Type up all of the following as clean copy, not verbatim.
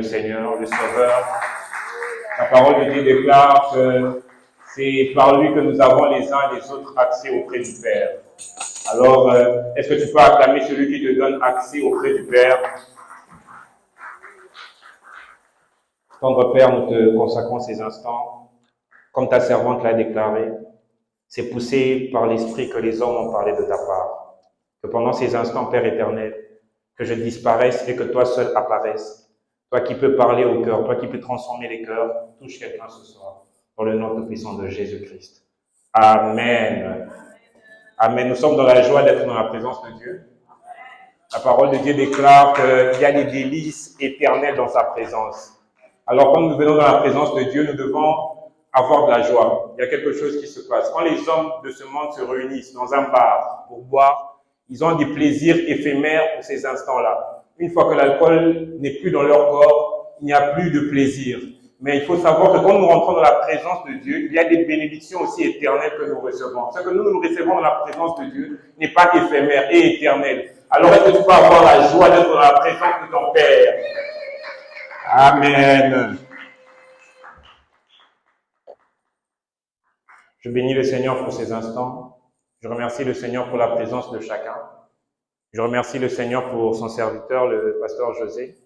Le Seigneur, le Sauveur. La parole de Dieu déclare que c'est par lui que nous avons les uns et les autres accès auprès du Père. Alors, est-ce que tu peux acclamer celui qui te donne accès auprès du Père? Tendre Père, nous te consacrons ces instants, comme ta servante l'a déclaré. C'est poussé par l'Esprit que les hommes ont parlé de ta part. Que pendant ces instants, Père éternel, que je disparaisse et que toi seul apparaisses. Toi qui peux parler au cœur, toi qui peux transformer les cœurs, touche quelqu'un ce soir, dans le nom tout-puissant de Jésus-Christ. Amen. Amen. Nous sommes dans la joie d'être dans la présence de Dieu. La parole de Dieu déclare qu'il y a des délices éternelles dans sa présence. Alors, quand nous venons dans la présence de Dieu, nous devons avoir de la joie. Il y a quelque chose qui se passe. Quand les hommes de ce monde se réunissent dans un bar pour boire, ils ont des plaisirs éphémères pour ces instants-là. Une fois que l'alcool n'est plus dans leur corps, il n'y a plus de plaisir. Mais il faut savoir que quand nous rentrons dans la présence de Dieu, il y a des bénédictions aussi éternelles que nous recevons. Ce que nous recevons dans la présence de Dieu n'est pas éphémère et éternel. Alors, est-ce que tu peux avoir la joie d'être dans la présence de ton Père? Amen. Je bénis le Seigneur pour ces instants. Je remercie le Seigneur pour la présence de chacun. Je remercie le Seigneur pour son serviteur, le pasteur José,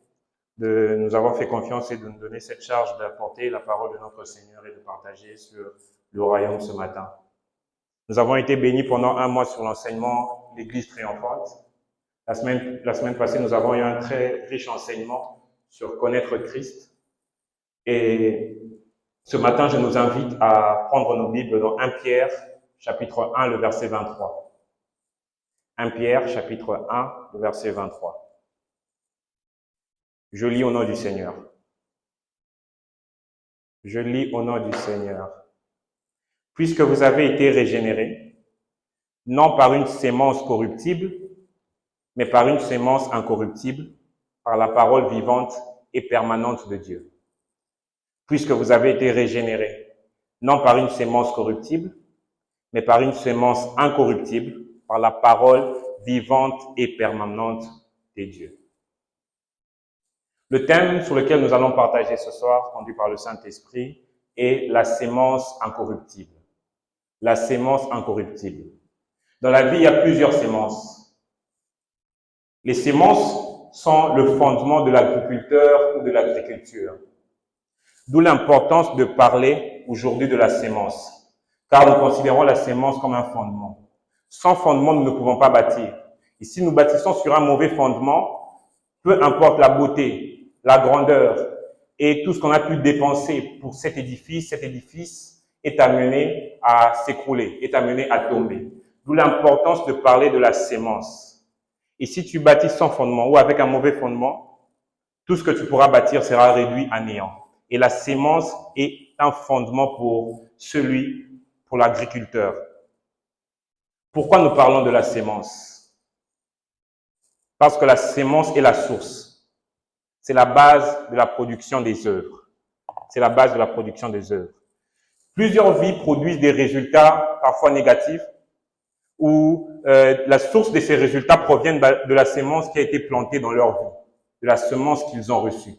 de nous avoir fait confiance et de nous donner cette charge d'apporter la parole de notre Seigneur et de partager sur le royaume ce matin. Nous avons été bénis pendant un mois sur l'enseignement l'Église triomphante. La semaine passée, nous avons eu un très riche enseignement sur connaître Christ. Et ce matin, je nous invite à prendre nos Bibles dans 1 Pierre, chapitre 1, le verset 23. 1 Pierre, chapitre 1, le verset 23. Je lis au nom du Seigneur. Je lis au nom du Seigneur. Puisque vous avez été régénérés, non par une sémence corruptible, mais par une sémence incorruptible, par la parole vivante et permanente de Dieu. Puisque vous avez été régénérés, non par une sémence corruptible, mais par une sémence incorruptible, par la parole vivante et permanente de Dieu. Le thème sur lequel nous allons partager ce soir, conduit par le Saint-Esprit, est la sémence incorruptible. La sémence incorruptible. Dans la vie, il y a plusieurs sémences. Les sémences sont le fondement de l'agriculteur ou de l'agriculture. D'où l'importance de parler aujourd'hui de la sémence, car nous considérons la sémence comme un fondement. Sans fondement, nous ne pouvons pas bâtir. Et si nous bâtissons sur un mauvais fondement, peu importe la beauté, la grandeur et tout ce qu'on a pu dépenser pour cet édifice est amené à s'écrouler, est amené à tomber. D'où l'importance de parler de la sémence. Et si tu bâtis sans fondement ou avec un mauvais fondement, tout ce que tu pourras bâtir sera réduit à néant. Et la sémence est un fondement pour l'agriculteur. Pourquoi nous parlons de la sémence? Parce que la sémence est la source. C'est la base de la production des œuvres. C'est la base de la production des œuvres. Plusieurs vies produisent des résultats parfois négatifs où la source de ces résultats provient de la sémence qui a été plantée dans leur vie, de la semence qu'ils ont reçue.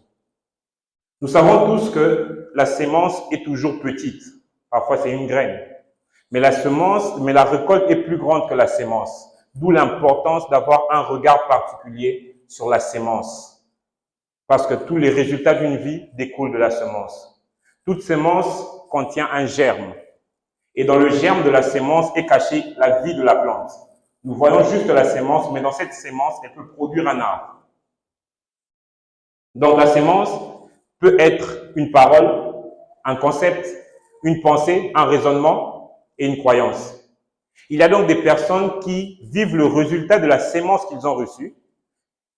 Nous savons tous que la sémence est toujours petite. Parfois, c'est une graine. Mais la récolte est plus grande que la sémence. D'où l'importance d'avoir un regard particulier sur la sémence. Parce que tous les résultats d'une vie découlent de la semence. Toute sémence contient un germe. Et dans le germe de la sémence est cachée la vie de la plante. Nous voyons juste la sémence, mais dans cette sémence, elle peut produire un arbre. Donc la sémence peut être une parole, un concept, une pensée, un raisonnement et une croyance. Il y a donc des personnes qui vivent le résultat de la sémence qu'ils ont reçue,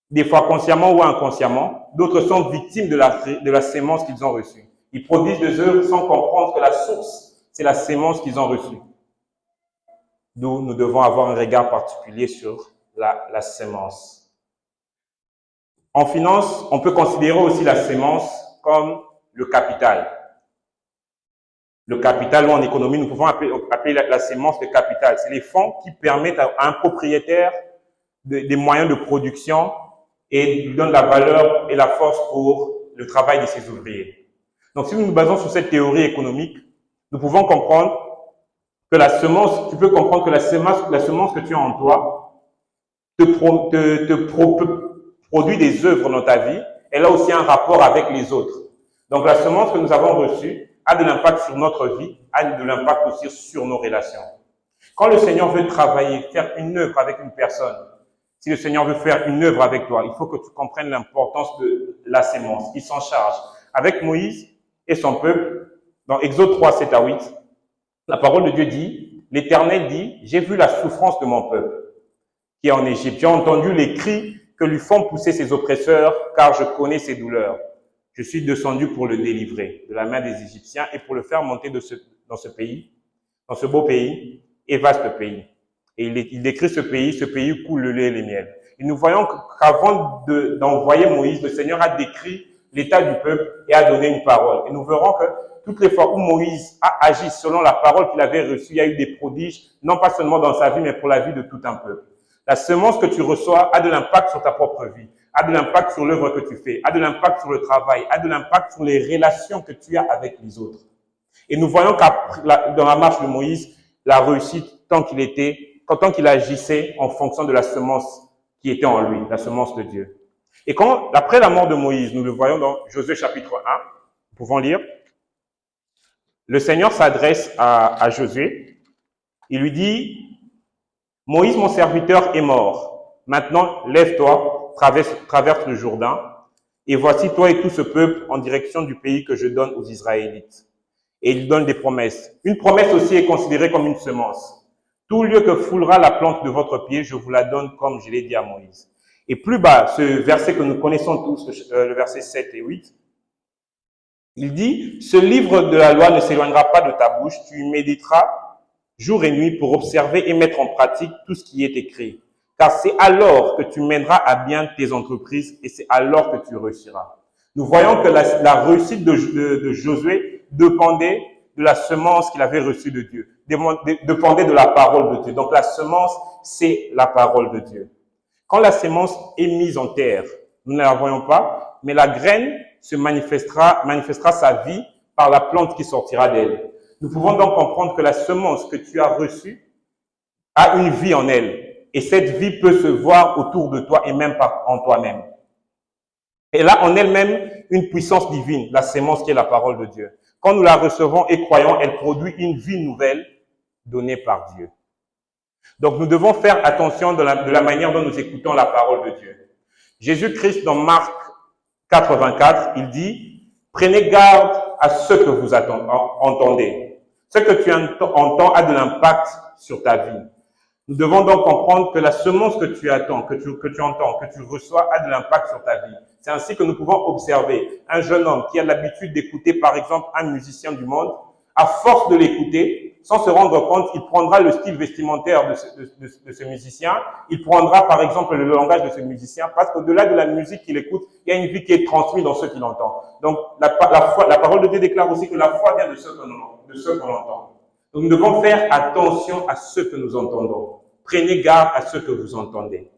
des fois consciemment ou inconsciemment. D'autres sont victimes de la sémence qu'ils ont reçue. Ils produisent des œuvres sans comprendre que la source, c'est la sémence qu'ils ont reçue. D'où nous devons avoir un regard particulier sur la sémence. En finance, on peut considérer aussi la sémence comme le capital. Le capital, ou en économie, nous pouvons appeler la sémence de capital. C'est les fonds qui permettent à un propriétaire des moyens de production et lui donnent la valeur et la force pour le travail de ses ouvriers. Donc, si nous nous basons sur cette théorie économique, nous pouvons comprendre que la semence, tu peux comprendre que la semence que tu as en toi produit des œuvres dans ta vie. Elle a aussi un rapport avec les autres. Donc, la semence que nous avons reçue a de l'impact sur notre vie, a de l'impact aussi sur nos relations. Quand le Seigneur veut travailler, faire une œuvre avec une personne, si le Seigneur veut faire une œuvre avec toi, il faut que tu comprennes l'importance de la sémence. Il s'en charge. Avec Moïse et son peuple, dans Exode 3, 7 à 8, la parole de Dieu dit, l'Éternel dit, j'ai vu la souffrance de mon peuple qui est en Égypte. J'ai entendu les cris que lui font pousser ses oppresseurs, car je connais ses douleurs. Je suis descendu pour le délivrer de la main des Égyptiens et pour le faire monter dans ce pays, dans ce beau pays et vaste pays. Et il décrit ce pays où coule le lait et les miels. Et nous voyons qu'avant d'envoyer Moïse, le Seigneur a décrit l'état du peuple et a donné une parole. Et nous verrons que toutes les fois où Moïse a agi selon la parole qu'il avait reçue, il y a eu des prodiges, non pas seulement dans sa vie, mais pour la vie de tout un peuple. La semence que tu reçois a de l'impact sur ta propre vie, a de l'impact sur l'œuvre que tu fais, a de l'impact sur le travail, a de l'impact sur les relations que tu as avec les autres. Et nous voyons dans la marche de Moïse, la réussite tant qu'il agissait en fonction de la semence qui était en lui, la semence de Dieu. Et après la mort de Moïse, nous le voyons dans Josué chapitre 1, nous pouvons lire, le Seigneur s'adresse à Josué, il lui dit, Moïse, mon serviteur, est mort. Maintenant, lève-toi, traverse le Jourdain, et voici toi et tout ce peuple en direction du pays que je donne aux Israélites. Et il donne des promesses. Une promesse aussi est considérée comme une semence. Tout lieu que foulera la plante de votre pied, je vous la donne comme je l'ai dit à Moïse. Et plus bas, ce verset que nous connaissons tous, le verset 7 et 8, il dit, ce livre de la loi ne s'éloignera pas de ta bouche, tu y méditeras jour et nuit pour observer et mettre en pratique tout ce qui est écrit. Car c'est alors que tu mèneras à bien tes entreprises et c'est alors que tu réussiras. Nous voyons que la réussite de Josué dépendait de la semence qu'il avait reçue de Dieu, dépendait de la parole de Dieu. Donc la semence, c'est la parole de Dieu. Quand la semence est mise en terre, nous ne la voyons pas, mais la graine manifestera sa vie par la plante qui sortira d'elle. Nous pouvons donc comprendre que la semence que tu as reçue a une vie en elle. Et cette vie peut se voir autour de toi et même en toi-même. Elle a en elle-même une puissance divine, la semence qui est la parole de Dieu. Quand nous la recevons et croyons, elle produit une vie nouvelle donnée par Dieu. Donc nous devons faire attention de la manière dont nous écoutons la parole de Dieu. Jésus-Christ, dans Marc 84, il dit, prenez garde à ce que vous entendez. Ce que tu entends a de l'impact sur ta vie. Nous devons donc comprendre que la semence que tu entends, que tu reçois, a de l'impact sur ta vie. C'est ainsi que nous pouvons observer un jeune homme qui a l'habitude d'écouter, par exemple, un musicien du monde. À force de l'écouter, sans se rendre compte, il prendra le style vestimentaire de ce musicien. Il prendra, par exemple, le langage de ce musicien, parce qu'au-delà de la musique qu'il écoute, il y a une vie qui est transmise dans ce qu'il entend. Donc, la parole de Dieu déclare aussi que la foi vient de ce qu'on entend. Donc, nous devons faire attention à ce que nous entendons. Prenez garde à ce que vous entendez.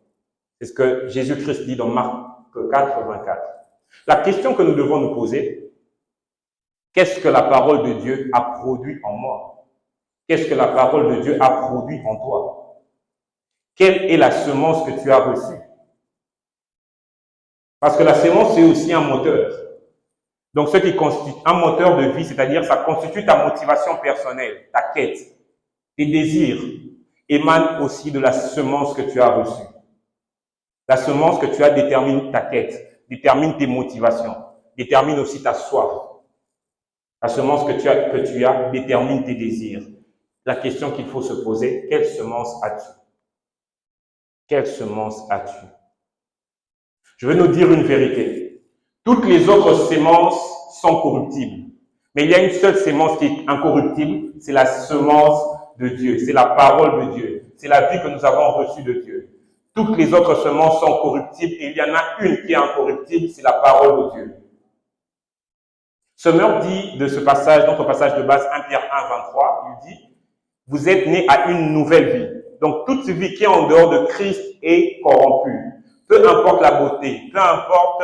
C'est ce que Jésus-Christ dit dans Marc 4, 24. La question que nous devons nous poser, qu'est-ce que la parole de Dieu a produit en moi? Qu'est-ce que la parole de Dieu a produit en toi? Quelle est la semence que tu as reçue? Parce que la semence, c'est aussi un moteur. Donc, ce qui constitue un moteur de vie, c'est-à-dire ça constitue ta motivation personnelle, ta quête, tes désirs, émanent aussi de la semence que tu as reçue. La semence que tu as détermine ta quête, détermine tes motivations, détermine aussi ta soif. La semence que tu as détermine tes désirs. La question qu'il faut se poser, quelle semence as-tu? Quelle semence as-tu? Je vais nous dire une vérité. Toutes les autres semences sont corruptibles. Mais il y a une seule semence qui est incorruptible, c'est la semence de Dieu, c'est la parole de Dieu, c'est la vie que nous avons reçue de Dieu. Toutes les autres semences sont corruptibles et il y en a une qui est incorruptible, c'est la parole de Dieu. Semeur dit de ce passage, notre passage de base, 1 Pierre 1, 23, il dit, vous êtes nés à une nouvelle vie. Donc toute vie qui est en dehors de Christ est corrompue. Peu importe la beauté, peu importe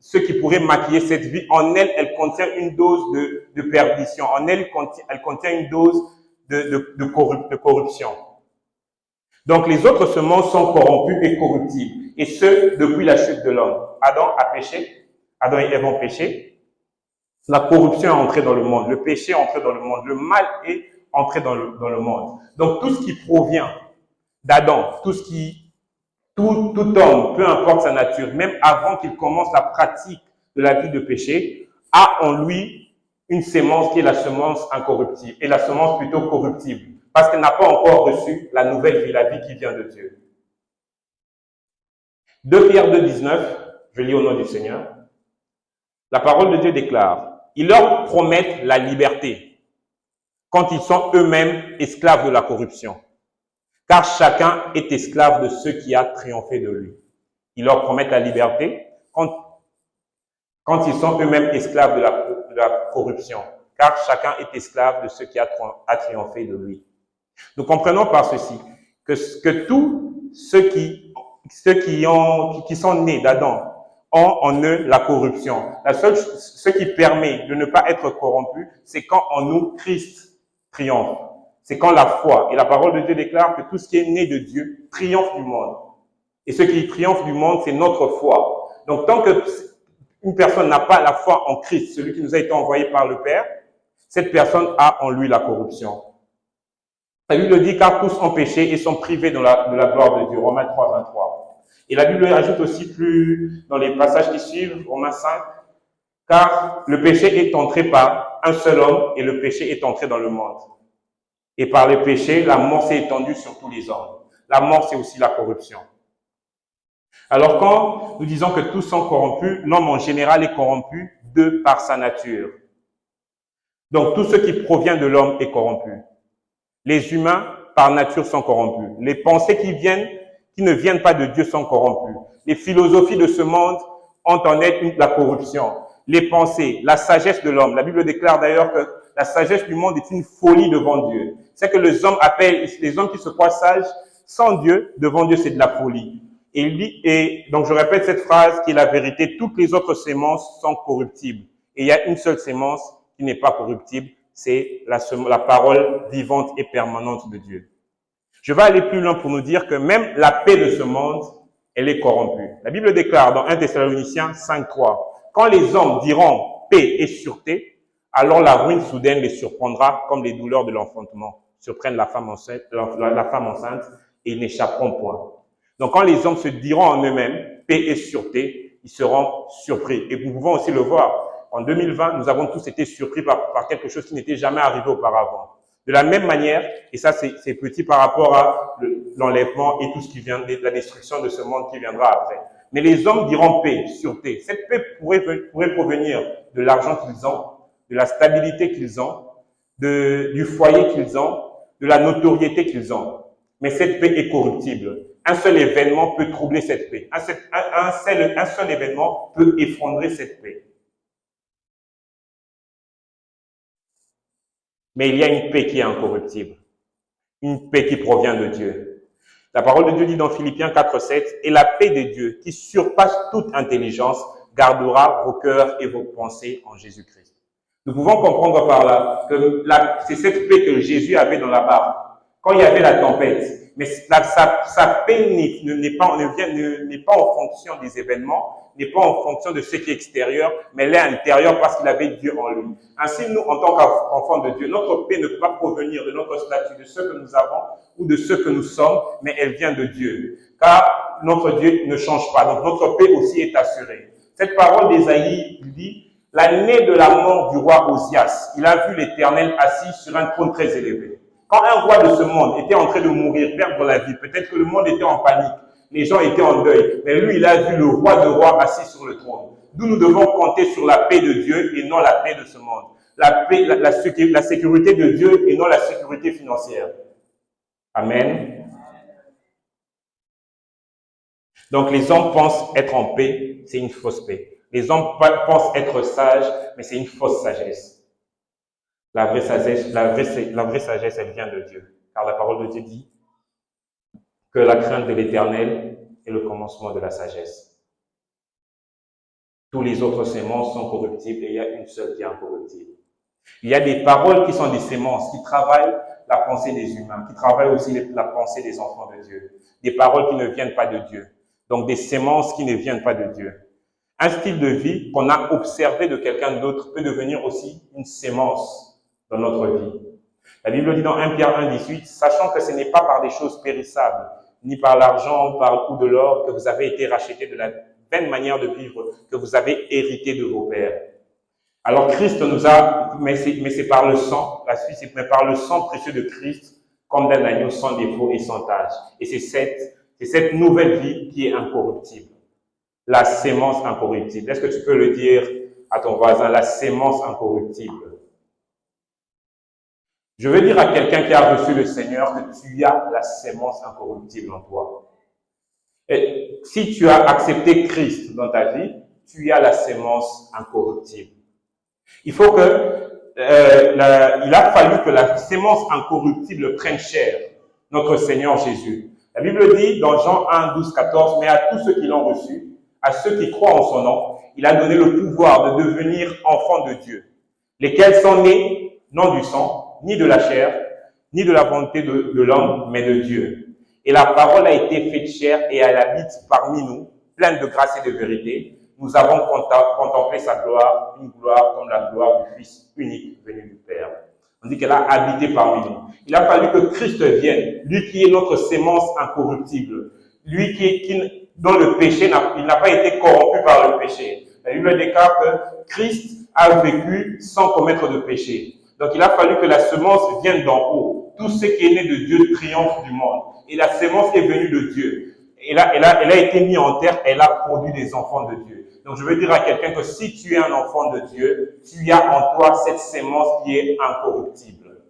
ce qui pourrait maquiller cette vie, en elle, elle contient une dose de perdition. En elle, elle contient une dose de corruption. Donc, les autres semences sont corrompues et corruptibles. Et ce, depuis la chute de l'homme. Adam a péché. Adam et Ève ont péché. La corruption est entrée dans le monde. Le péché est entré dans le monde. Le mal est entré dans le monde. Donc, tout ce qui provient d'Adam, tout homme, peu importe sa nature, même avant qu'il commence la pratique de la vie de péché, a en lui une sémence qui est la semence incorruptible, et la semence plutôt corruptible, parce qu'elle n'a pas encore reçu la nouvelle vie, la vie qui vient de Dieu. 2 Pierre 2,19, je lis au nom du Seigneur. La parole de Dieu déclare, ils leur promettent la liberté quand ils sont eux-mêmes esclaves de la corruption. Car chacun est esclave de ce qui a triomphé de lui. Ils leur promettent la liberté quand ils sont eux-mêmes esclaves de la corruption. Car chacun est esclave de ce qui a triomphé de lui. Nous comprenons par ceci que tous ceux qui sont nés d'Adam ont en eux la corruption. Ce qui permet de ne pas être corrompu, c'est quand en nous Christ triomphe. C'est quand la foi, et la parole de Dieu déclare que tout ce qui est né de Dieu triomphe du monde. Et ce qui triomphe du monde, c'est notre foi. Donc, tant que une personne n'a pas la foi en Christ, celui qui nous a été envoyé par le Père, cette personne a en lui la corruption. La Bible dit, car tous ont péché et sont privés de la gloire de Dieu. Romains 3, 23. Et la Bible ajoute aussi plus dans les passages qui suivent, Romains 5, car le péché est entré par un seul homme et le péché est entré dans le monde. Et par le péché, la mort s'est étendue sur tous les hommes. La mort, c'est aussi la corruption. Alors quand nous disons que tous sont corrompus, l'homme en général est corrompu de par sa nature. Donc tout ce qui provient de l'homme est corrompu. Les humains, par nature, sont corrompus. Les pensées qui ne viennent pas de Dieu sont corrompues. Les philosophies de ce monde ont en elles la corruption. Les pensées, la sagesse de l'homme. La Bible déclare d'ailleurs que la sagesse du monde est une folie devant Dieu. C'est que les hommes qui se croient sages, sans Dieu, devant Dieu, c'est de la folie. Et il dit, et donc je répète cette phrase qui est la vérité, toutes les autres sémences sont corruptibles. Et il y a une seule sémence qui n'est pas corruptible, c'est la parole vivante et permanente de Dieu. Je vais aller plus loin pour nous dire que même la paix de ce monde, elle est corrompue. La Bible déclare dans 1 Thessaloniciens 5.3, quand les hommes diront paix et sûreté, alors la ruine soudaine les surprendra comme les douleurs de l'enfantement surprennent la femme enceinte et ils n'échapperont point. Donc quand les hommes se diront en eux-mêmes paix et sûreté, ils seront surpris. Et nous pouvons aussi le voir. En 2020, nous avons tous été surpris par quelque chose qui n'était jamais arrivé auparavant. De la même manière, et ça c'est petit par rapport à l'enlèvement et tout ce qui vient de la destruction de ce monde qui viendra après. Mais les hommes diront paix, sûreté. Cette paix pourrait provenir de l'argent qu'ils ont, de la stabilité qu'ils ont, du foyer qu'ils ont, de la notoriété qu'ils ont. Mais cette paix est corruptible. Un seul événement peut troubler cette paix. Un seul événement peut effondrer cette paix. Mais il y a une paix qui est incorruptible. Une paix qui provient de Dieu. La parole de Dieu dit dans Philippiens 4.7, « Et la paix de Dieu, qui surpasse toute intelligence, gardera vos cœurs et vos pensées en Jésus-Christ. » Nous pouvons comprendre par là que c'est cette paix que Jésus avait dans la barque. Quand il y avait la tempête, mais sa paix n'est pas en fonction des événements, n'est pas en fonction de ce qui est extérieur, mais elle est intérieure parce qu'il avait Dieu en lui. Ainsi, nous, en tant qu'enfants de Dieu, notre paix ne peut pas provenir de notre statut, de ce que nous avons ou de ce que nous sommes, mais elle vient de Dieu. Car notre Dieu ne change pas, donc notre paix aussi est assurée. Cette parole d'Ésaïe dit, l'année de la mort du roi Osias, il a vu l'Éternel assis sur un trône très élevé. Quand un roi de ce monde était en train de mourir, perdre la vie, peut-être que le monde était en panique, les gens étaient en deuil, mais lui, il a vu le roi de rois assis sur le trône. D'où nous devons compter sur la paix de Dieu et non la paix de ce monde. La paix, la sécurité de Dieu et non la sécurité financière. Amen. Donc les hommes pensent être en paix, c'est une fausse paix. Les hommes pensent être sages, mais c'est une fausse sagesse. La vraie sagesse, elle vient de Dieu. Car la parole de Dieu dit que la crainte de l'Éternel est le commencement de la sagesse. Tous les autres semences sont corruptibles et il y a une seule qui est incorruptible. Il y a des paroles qui sont des semences, qui travaillent la pensée des humains, qui travaillent aussi la pensée des enfants de Dieu. Des paroles qui ne viennent pas de Dieu. Donc des semences qui ne viennent pas de Dieu. Un style de vie qu'on a observé de quelqu'un d'autre peut devenir aussi une sémence dans notre vie. La Bible dit dans 1 Pierre 1,18, sachant que ce n'est pas par des choses périssables, ni par l'argent ou de l'or que vous avez été rachetés de la vaine manière de vivre que vous avez hérité de vos pères. Alors Christ nous a, mais c'est par le sang, la suite c'est mais par le sang précieux de Christ, comme d'un agneau sans défaut et sans tache. Et c'est cette nouvelle vie qui est incorruptible. La sémence incorruptible. Est-ce que tu peux le dire à ton voisin, la sémence incorruptible? Je veux dire à quelqu'un qui a reçu le Seigneur que tu as la sémence incorruptible en toi. Et si tu as accepté Christ dans ta vie, tu as la sémence incorruptible. Il faut il a fallu que la sémence incorruptible prenne chair, notre Seigneur Jésus. La Bible dit dans Jean 1, 12, 14, mais à tous ceux qui l'ont reçu, à ceux qui croient en son nom, il a donné le pouvoir de devenir enfants de Dieu, lesquels sont nés, non du sang, ni de la chair, ni de la volonté de l'homme, mais de Dieu. Et la parole a été faite chair et elle habite parmi nous, pleine de grâce et de vérité. Nous avons contemplé sa gloire, une gloire comme la gloire du Fils unique venu du Père. On dit qu'elle a habité parmi nous. Il a fallu que Christ vienne, lui qui est notre sémence incorruptible, lui dont le péché n'a pas été corrompu par le péché. La Bible déclare que Christ a vécu sans commettre de péché. Donc il a fallu que la semence vienne d'en haut. Tout ce qui est né de Dieu triomphe du monde. Et la sémence est venue de Dieu. Elle a été mise en terre, elle a produit des enfants de Dieu. Donc je veux dire à quelqu'un que si tu es un enfant de Dieu, tu as en toi cette sémence qui est incorruptible.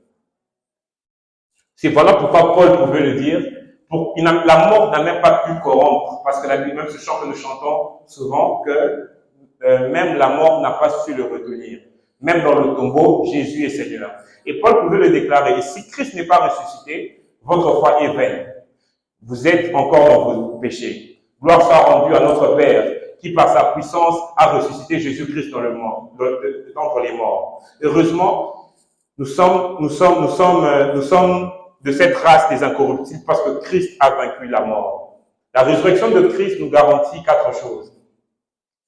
C'est voilà pourquoi Paul pouvait le dire. La mort n'a même pas pu corrompre, parce que la Bible, même ce chant que nous chantons souvent, que même la mort n'a pas su le retenir. Même dans le tombeau, Jésus est Seigneur. Et Paul pouvait le déclarer. Et si Christ n'est pas ressuscité, votre foi est vaine. Vous êtes encore dans vos péchés. Gloire soit rendue à notre Père, qui par sa puissance a ressuscité Jésus-Christ d'entre les morts. Heureusement, nous sommes de cette race des incorruptibles parce que Christ a vaincu la mort. La résurrection de Christ nous garantit 4 choses.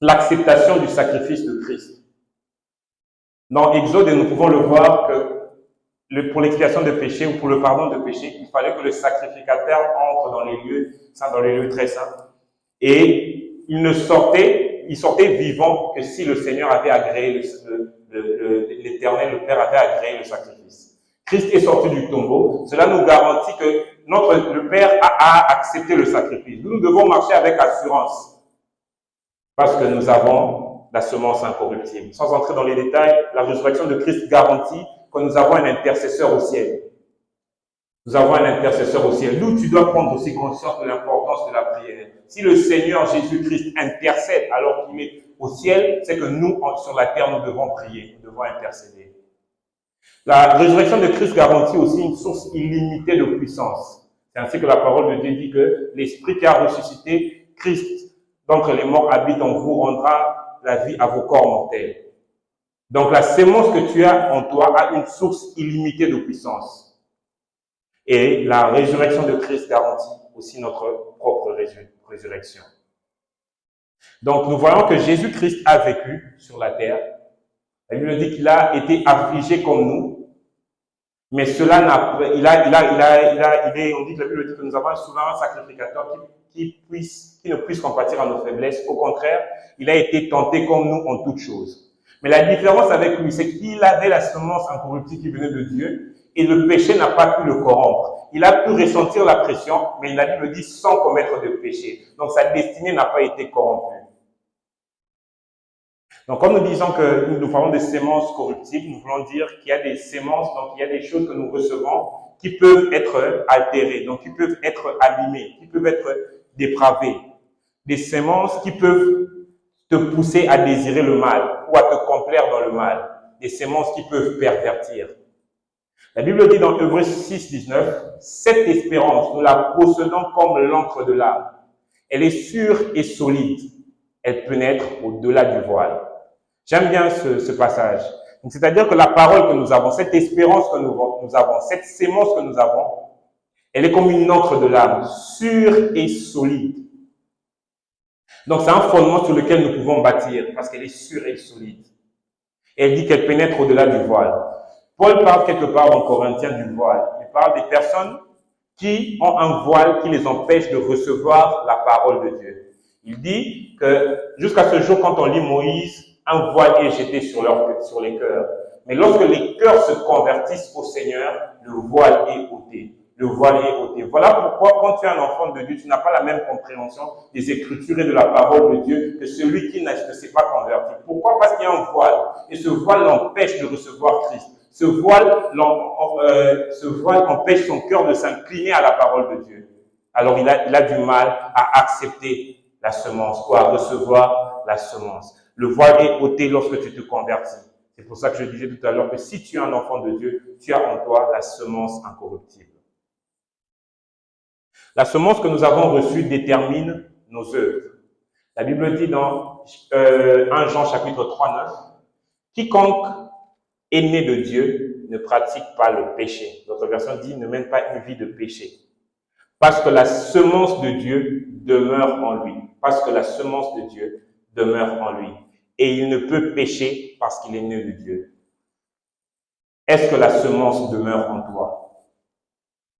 L'acceptation du sacrifice de Christ. Dans Exode, nous pouvons le voir que pour l'expiation de péché ou pour le pardon de péché, il fallait que le sacrificateur entre dans les lieux très saints. Et il sortait vivant que si le Seigneur avait agréé l'Éternel, le Père avait agréé le sacrifice. Christ est sorti du tombeau. Cela nous garantit que le Père a accepté le sacrifice. Nous devons marcher avec assurance parce que nous avons la semence incorruptible. Sans entrer dans les détails, la résurrection de Christ garantit que nous avons un intercesseur au ciel. Nous avons un intercesseur au ciel. Nous, tu dois prendre aussi conscience de l'importance de la prière. Si le Seigneur Jésus-Christ intercède alors qu'il est au ciel, c'est que nous, sur la terre, nous devons prier, nous devons intercéder. La résurrection de Christ garantit aussi une source illimitée de puissance. C'est ainsi que la parole de Dieu dit que l'Esprit qui a ressuscité Christ d'entre les morts habite en vous, rendra la vie à vos corps mortels. Donc la sémence que tu as en toi a une source illimitée de puissance. Et la résurrection de Christ garantit aussi notre propre résurrection. Donc nous voyons que Jésus-Christ a vécu sur la terre. La Bible dit qu'il a été affligé comme nous, mais cela on dit que la Bible dit que nous avons souvent un sacrificateur qui ne puisse compatir à nos faiblesses. Au contraire, il a été tenté comme nous en toutes choses. Mais la différence avec lui, c'est qu'il avait la semence incorruptible qui venait de Dieu et le péché n'a pas pu le corrompre. Il a pu ressentir la pression, mais la Bible dit sans commettre de péché. Donc sa destinée n'a pas été corrompue. Donc, comme nous disons que nous parlons des sémences corruptibles, nous voulons dire qu'il y a des sémences, donc il y a des choses que nous recevons qui peuvent être altérées, donc qui peuvent être abîmées, qui peuvent être dépravées. Des sémences qui peuvent te pousser à désirer le mal ou à te complaire dans le mal. Des sémences qui peuvent pervertir. La Bible dit dans Hébreux 6, 19, « Cette espérance, nous la possédons comme l'encre de l'âme. Elle est sûre et solide. elle pénètre au-delà du voile. J'aime bien ce passage. C'est-à-dire que la parole que nous avons, cette espérance que nous avons, cette sémence que nous avons, elle est comme une encre de l'âme, sûre et solide. Donc c'est un fondement sur lequel nous pouvons bâtir, parce qu'elle est sûre et solide. Et elle dit qu'elle pénètre au-delà du voile. Paul parle quelque part dans Corinthiens du voile. Il parle des personnes qui ont un voile qui les empêche de recevoir la parole de Dieu. Il dit que jusqu'à ce jour, quand on lit Moïse, un voile est jeté sur les cœurs. Mais lorsque les cœurs se convertissent au Seigneur, le voile est ôté. Le voile est ôté. Voilà pourquoi, quand tu es un enfant de Dieu, tu n'as pas la même compréhension des Écritures et de la parole de Dieu que celui qui ne s'est pas converti. Pourquoi? Parce qu'il y a un voile. Et ce voile l'empêche de recevoir Christ. Ce voile empêche son cœur de s'incliner à la parole de Dieu. Alors il a du mal à accepter la semence ou à recevoir la semence. Le voile est ôté lorsque tu te convertis. C'est pour ça que je disais tout à l'heure que si tu es un enfant de Dieu, tu as en toi la semence incorruptible. La semence que nous avons reçue détermine nos œuvres. La Bible dit dans 1 Jean chapitre 3, 9, « Quiconque est né de Dieu ne pratique pas le péché. » Notre version dit « ne mène pas une vie de péché. » Parce que la semence de Dieu demeure en lui. Parce que la semence de Dieu demeure en lui. Et il ne peut pécher parce qu'il est né de Dieu. Est-ce que la semence demeure en toi?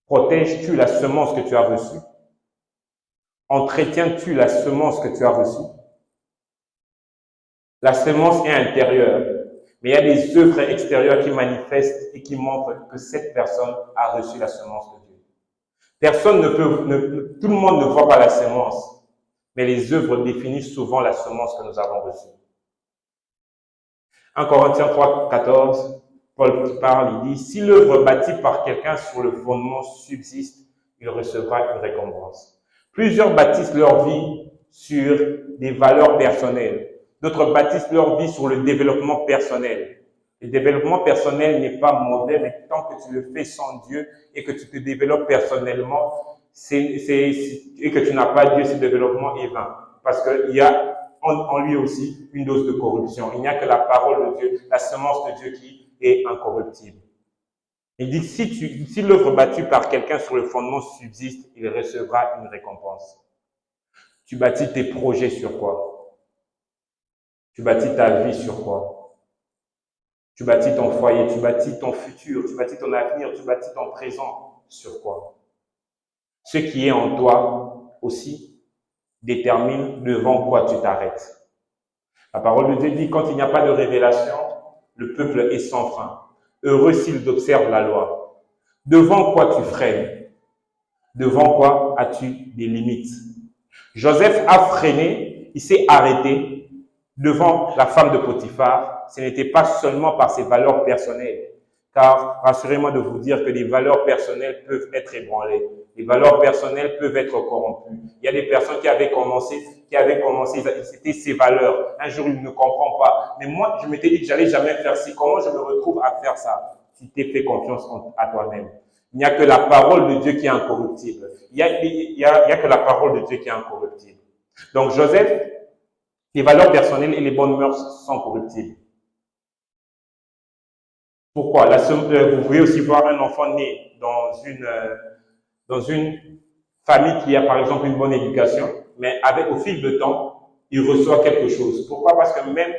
Protèges-tu la semence que tu as reçue? Entretiens-tu la semence que tu as reçue? La semence est intérieure, mais il y a des œuvres extérieures qui manifestent et qui montrent que cette personne a reçu la semence de Dieu. Personne tout le monde ne voit pas la semence, mais les œuvres définissent souvent la semence que nous avons reçue. 1 Corinthiens 3, 14, Paul parle, il dit, « Si l'œuvre bâtie par quelqu'un sur le fondement subsiste, il recevra une récompense. » Plusieurs bâtissent leur vie sur des valeurs personnelles. D'autres bâtissent leur vie sur le développement personnel. Le développement personnel n'est pas mauvais, mais tant que tu le fais sans Dieu et que tu te développes personnellement et que tu n'as pas Dieu, ce développement est vain. Parce qu'il y a en lui aussi une dose de corruption. Il n'y a que la parole de Dieu, la semence de Dieu qui est incorruptible. Il dit, si l'œuvre bâtie par quelqu'un sur le fondement subsiste, il recevra une récompense. Tu bâtis tes projets sur quoi? Tu bâtis ta vie sur quoi? Tu bâtis ton foyer, tu bâtis ton futur, tu bâtis ton avenir, tu bâtis ton présent sur quoi? Ce qui est en toi aussi détermine devant quoi tu t'arrêtes. La parole de Dieu dit, quand il n'y a pas de révélation, le peuple est sans frein. Heureux s'ils observent la loi. Devant quoi tu freines? Devant quoi as-tu des limites? Joseph a freiné, il s'est arrêté devant la femme de Potiphar. Ce n'était pas seulement par ses valeurs personnelles, car rassurez-moi de vous dire que les valeurs personnelles peuvent être ébranlées. Les valeurs personnelles peuvent être corrompues. Il y a des personnes qui avaient commencé, c'était ses valeurs. Un jour, il ne comprend pas. Mais moi, je m'étais dit que j'allais jamais faire ci. Comment je me retrouve à faire ça? Tu t'es fait confiance à toi-même. Il n'y a que la parole de Dieu qui est incorruptible. Il y a que la parole de Dieu qui est incorruptible. Donc, Joseph, les valeurs personnelles et les bonnes mœurs sont corruptibles. Pourquoi? Vous pouvez aussi voir un enfant né dans une famille qui a par exemple une bonne éducation, mais au fil de temps, il reçoit quelque chose. Pourquoi? Parce que même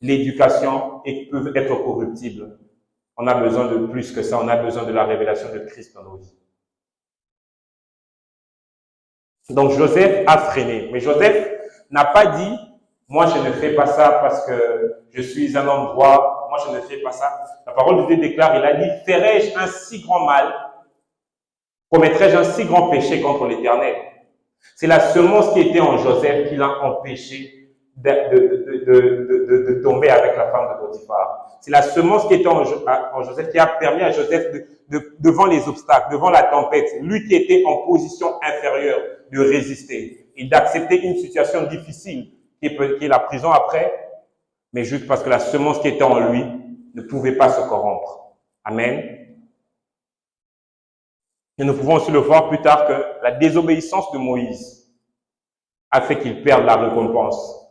l'éducation peut être corruptible. On a besoin de plus que ça, on a besoin de la révélation de Christ dans nos vies. Donc Joseph a freiné, mais Joseph n'a pas dit « moi je ne fais pas ça parce que je suis un homme droit, moi je ne fais pas ça ». La parole de Dieu déclare, il a dit « ferai-je un si grand mal, commettrai-je un si grand péché contre l'Éternel ». C'est la semence qui était en Joseph qui l'a empêché de tomber avec la femme de Potiphar. C'est la semence qui était en Joseph qui a permis à Joseph devant les obstacles, devant la tempête, lui qui était en position inférieure, de résister et d'accepter une situation difficile qui est la prison après, mais juste parce que la semence qui était en lui ne pouvait pas se corrompre. Amen. Et nous pouvons aussi le voir plus tard que la désobéissance de Moïse a fait qu'il perde la récompense.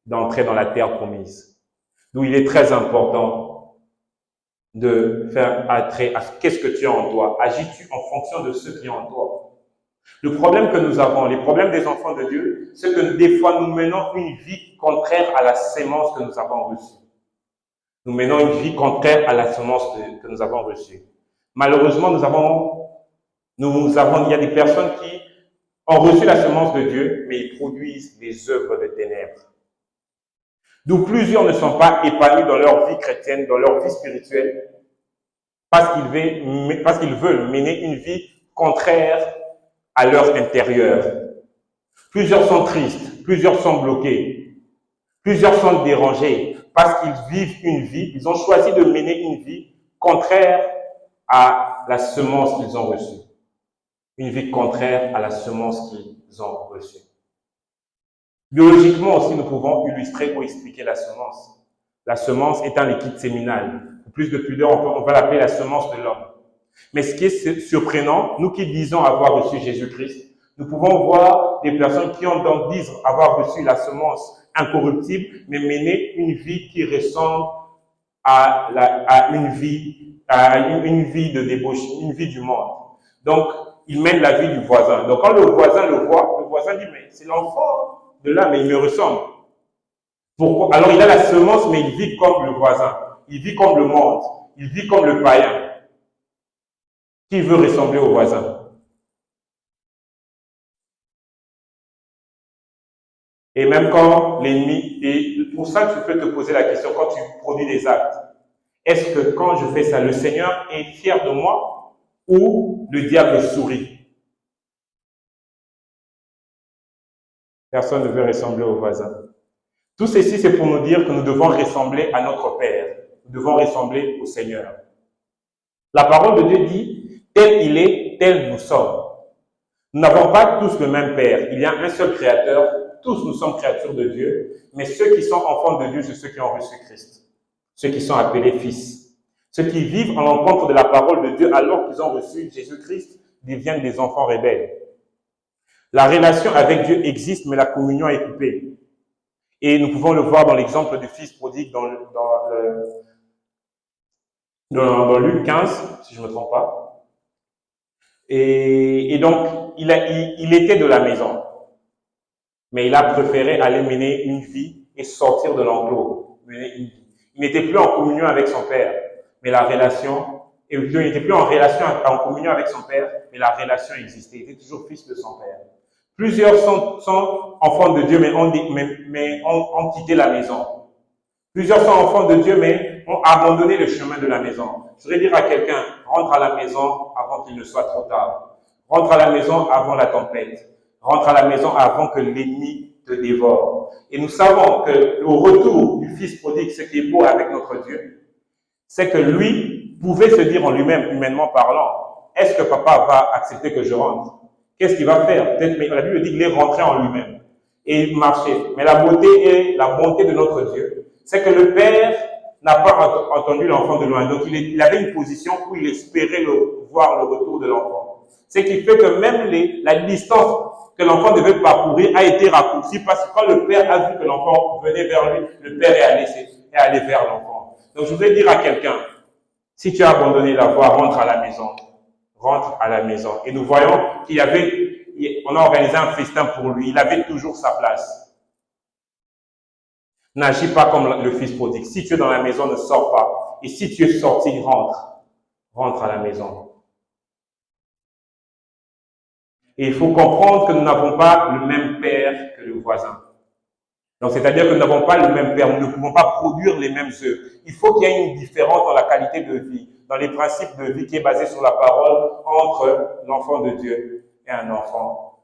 d'entrer dans la terre promise. D'où il est très important de faire attrait à qu'est-ce que tu as en toi. Agis-tu en fonction de ce qui est en toi? Le problème que nous avons, les problèmes des enfants de Dieu, c'est que des fois nous menons une vie contraire à la sémence que nous avons reçue. Nous menons une vie contraire à la semence que nous avons reçue. Malheureusement, il y a des personnes qui ont reçu la semence de Dieu, mais ils produisent des œuvres de ténèbres. D'où plusieurs ne sont pas épanouis dans leur vie chrétienne, dans leur vie spirituelle, parce qu'ils veulent mener une vie contraire à leur intérieur. Plusieurs sont tristes, plusieurs sont bloqués, plusieurs sont dérangés, parce qu'ils vivent une vie, ils ont choisi de mener une vie contraire à la semence qu'ils ont reçue. Une vie contraire à la semence qu'ils ont reçue. Biologiquement aussi, nous pouvons illustrer ou expliquer la semence. La semence est un liquide séminal. Pour plus de pudeur, on va l'appeler la semence de l'homme. Mais ce qui est surprenant, nous qui disons avoir reçu Jésus-Christ, nous pouvons voir des personnes qui disent avoir reçu la semence incorruptible, mais mener une vie qui ressemble à une vie de débauche, une vie du monde. Donc, il mène la vie du voisin. Donc, quand le voisin le voit, le voisin dit, mais c'est l'enfant de là, mais il me ressemble. Pourquoi? Alors, il a la semence, mais il vit comme le voisin. Il vit comme le monde. Il vit comme le païen. Qui veut ressembler au voisin? Et même quand l'ennemi, et pour ça tu peux te poser la question quand tu produis des actes, est-ce que quand je fais ça, le Seigneur est fier de moi ou le diable sourit? Personne ne veut ressembler au voisin. Tout ceci, c'est pour nous dire que nous devons ressembler à notre Père. Nous devons ressembler au Seigneur. La parole de Dieu dit, tel il est, tel nous sommes. Nous n'avons pas tous le même Père. Il y a un seul Créateur. Tous nous sommes créatures de Dieu. Mais ceux qui sont enfants de Dieu, c'est ceux qui ont reçu Christ. Ceux qui sont appelés fils. Ceux qui vivent en l'encontre de la parole de Dieu alors qu'ils ont reçu Jésus-Christ deviennent des enfants rebelles. La relation avec Dieu existe, mais la communion est coupée. Et nous pouvons le voir dans l'exemple du fils prodigue dans Luc 15, si je ne me trompe pas. Et donc, il était de la maison, mais il a préféré aller mener une vie et sortir de l'enclos. Il n'était plus en communion avec son père, mais la relation, et il n'était plus en communion avec son père, mais la relation existait. Il était toujours fils de son père. Plusieurs sont enfants de Dieu, mais ont quitté la maison. Plusieurs sont enfants de Dieu, mais ont abandonné le chemin de la maison. Je voudrais dire à quelqu'un, rentre à la maison avant qu'il ne soit trop tard. Rentre à la maison avant la tempête. Rentre à la maison avant que l'ennemi te dévore. Et nous savons que le retour du fils prodigue, ce qui est beau avec notre Dieu, c'est que lui pouvait se dire en lui-même, humainement parlant, est-ce que papa va accepter que je rentre? Qu'est-ce qu'il va faire? Peut-être, mais la Bible dit qu'il est rentré en lui-même et il marchait. Mais la beauté et la bonté de notre Dieu, c'est que le Père n'a pas entendu l'enfant de loin. Donc, il avait une position où il espérait voir le retour de l'enfant. Ce qui fait que même la distance que l'enfant devait parcourir a été raccourcie parce que quand le Père a vu que l'enfant venait vers lui, le Père est allé vers l'enfant. Donc, je voudrais dire à quelqu'un, si tu as abandonné la voie, rentre à la maison. Rentre à la maison. Et nous voyons on a organisé un festin pour lui. Il avait toujours sa place. N'agis pas comme le fils prodigue. Si tu es dans la maison, ne sors pas. Et si tu es sorti, rentre. Rentre à la maison. Et il faut comprendre que nous n'avons pas le même père que le voisin. Donc, c'est-à-dire que nous n'avons pas le même père. Nous ne pouvons pas produire les mêmes œuvres. Il faut qu'il y ait une différence dans la qualité de vie, dans les principes de vie qui est basé sur la parole entre l'enfant de Dieu et un enfant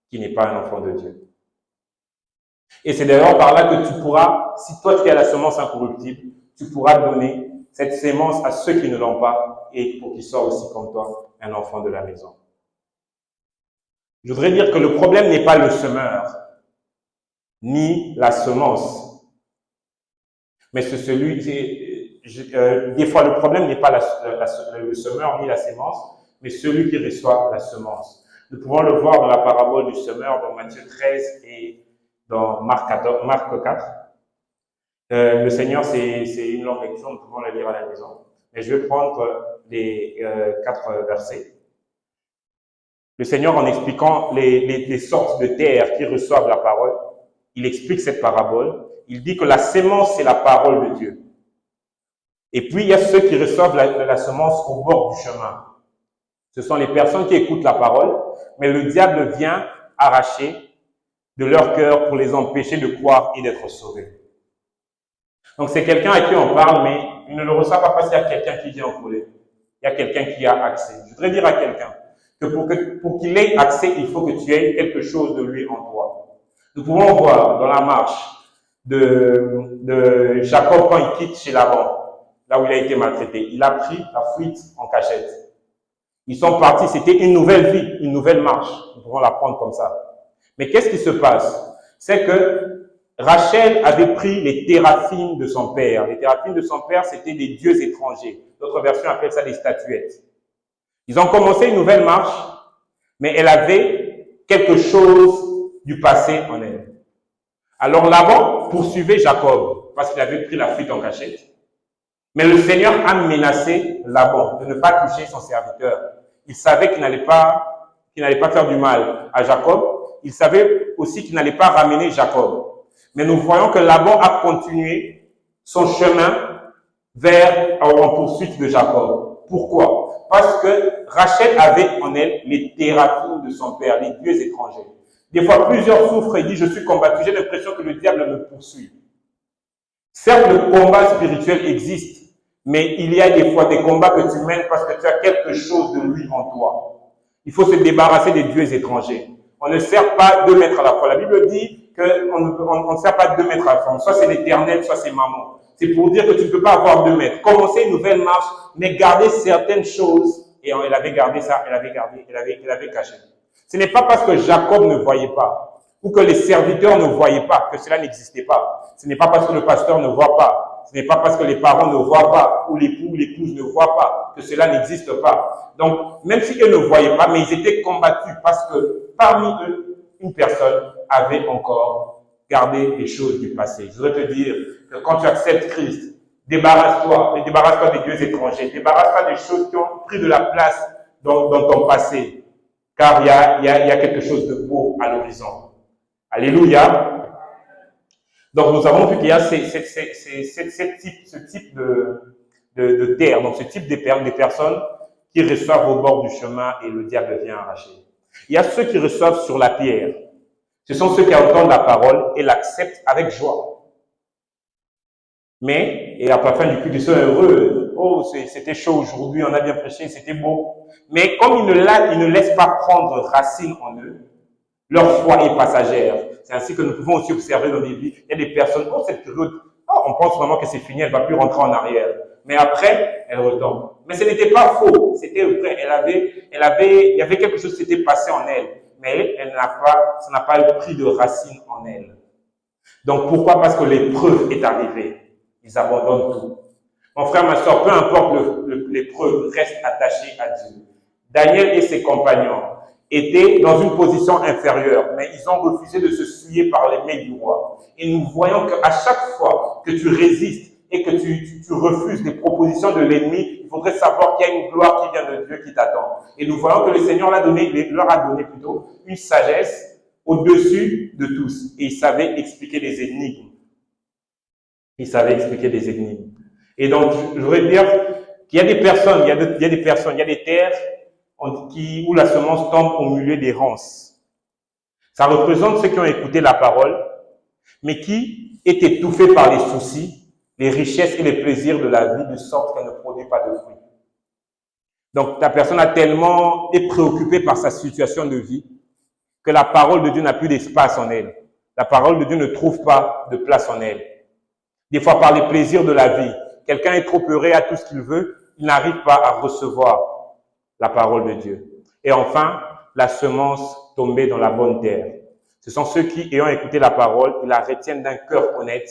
qui n'est pas un enfant de Dieu. Et c'est d'ailleurs par là que tu pourras, si toi tu as la semence incorruptible, tu pourras donner cette sémence à ceux qui ne l'ont pas et pour qu'ils soient aussi comme toi, un enfant de la maison. Je voudrais dire que le problème n'est pas le semeur, ni la semence, mais c'est des fois le problème n'est pas le semeur ni la sémence, mais celui qui reçoit la semence. Nous pouvons le voir dans la parabole du semeur dans Matthieu 13 et dans Marc 4. Le Seigneur, c'est une longue lecture, nous pouvons la lire à la maison. Mais je vais prendre les 4 versets. Le Seigneur, en expliquant les sortes de terres qui reçoivent la parole, il explique cette parabole. Il dit que la sémence, c'est la parole de Dieu. Et puis, il y a ceux qui reçoivent la semence au bord du chemin. Ce sont les personnes qui écoutent la parole, mais le diable vient arracher de leur cœur pour les empêcher de croire et d'être sauvés. Donc, c'est quelqu'un à qui on parle, mais il ne le reçoit pas parce qu'il y a quelqu'un qui vient en coller. Il y a quelqu'un qui a accès. Je voudrais dire à quelqu'un que pour qu'il ait accès, il faut que tu aies quelque chose de lui en toi. Nous pouvons voir dans la marche de Jacob quand il quitte chez Laban, là où il a été maltraité. Il a pris la fuite en cachette. Ils sont partis, c'était une nouvelle vie, une nouvelle marche. Nous pouvons la prendre comme ça. Mais qu'est-ce qui se passe? C'est que Rachel avait pris les téraphines de son père. Les téraphines de son père, c'était des dieux étrangers. D'autres versions appellent ça des statuettes. Ils ont commencé une nouvelle marche, mais elle avait quelque chose du passé en elle. Alors Laban poursuivait Jacob parce qu'il avait pris la fuite en cachette. Mais le Seigneur a menacé Laban de ne pas toucher son serviteur. Il savait qu'il n'allait pas faire du mal à Jacob. Il savait aussi qu'il n'allait pas ramener Jacob. Mais nous voyons que Laban a continué son chemin en poursuite de Jacob. Pourquoi? Parce que Rachel avait en elle les téraphines de son père, les dieux étrangers. Des fois, plusieurs souffrent et disent, je suis combattu, j'ai l'impression que le diable me poursuit. Certes, le combat spirituel existe, mais il y a des fois des combats que tu mènes parce que tu as quelque chose de lui en toi. Il faut se débarrasser des dieux étrangers. On ne sert pas 2 mètres à la fois. La Bible dit qu'on ne sert pas 2 mètres à la fois. Soit c'est l'Éternel, soit c'est maman. C'est pour dire que tu ne peux pas avoir 2 mètres. Commencer une nouvelle marche, mais garder certaines choses. Et elle avait gardé ça, elle avait caché. Ce n'est pas parce que Jacob ne voyait pas, ou que les serviteurs ne voyaient pas, que cela n'existait pas. Ce n'est pas parce que le pasteur ne voit pas. Ce n'est pas parce que les parents ne voient pas, ou l'époux ou l'épouse ne voient pas, que cela n'existe pas. Donc, même si eux ne voyaient pas, mais ils étaient combattus parce que parmi eux, une personne avait encore gardé les choses du passé. Je voudrais te dire que quand tu acceptes Christ, débarrasse-toi des dieux étrangers, débarrasse-toi des choses qui ont pris de la place dans ton passé. Car il y a quelque chose de beau à l'horizon. Alléluia. Donc nous avons vu qu'il y a ce type de terre, donc ce type des personnes qui reçoivent au bord du chemin et le diable vient arracher. Il y a ceux qui reçoivent sur la pierre. Ce sont ceux qui entendent la parole et l'acceptent avec joie. Mais, et à la fin du culte, ils sont heureux. Oh, c'était chaud aujourd'hui, on a bien prêché, c'était beau. Mais comme ils ne laissent pas prendre racine en eux, leur foi est passagère. C'est ainsi que nous pouvons aussi observer dans des vies. Il y a des personnes, oh, cette période, on pense vraiment que c'est fini, elle ne va plus rentrer en arrière. Mais après, elle retombe. Mais ce n'était pas faux, c'était vrai. Il y avait quelque chose qui s'était passé en elle. Mais ça n'a pas pris de racine en elle. Donc pourquoi? Parce que l'épreuve est arrivée. Ils abandonnent tout. Mon frère, ma soeur, peu importe l'épreuve, reste attaché à Dieu. Daniel et ses compagnons étaient dans une position inférieure, mais ils ont refusé de se souiller par les mains du roi. Et nous voyons qu'à chaque fois que tu résistes et que tu refuses les propositions de l'ennemi, il faudrait savoir qu'il y a une gloire qui vient de Dieu qui t'attend. Et nous voyons que le Seigneur leur a donné une sagesse au-dessus de tous. Et il savait expliquer des énigmes. Et donc, je voudrais dire qu'il y a des personnes, il y a des terres où la semence tombe au milieu des ronces. Ça représente ceux qui ont écouté la parole, mais qui est étouffé par les soucis, les richesses et les plaisirs de la vie, de sorte qu'elle ne produit pas de fruits. Donc, ta personne est préoccupée par sa situation de vie, que la parole de Dieu n'a plus d'espace en elle. La parole de Dieu ne trouve pas de place en elle. Des fois, par les plaisirs de la vie, quelqu'un est trop heureux à tout ce qu'il veut, il n'arrive pas à recevoir la parole de Dieu. Et enfin, la semence tombée dans la bonne terre. Ce sont ceux qui, ayant écouté la parole, ils la retiennent d'un cœur honnête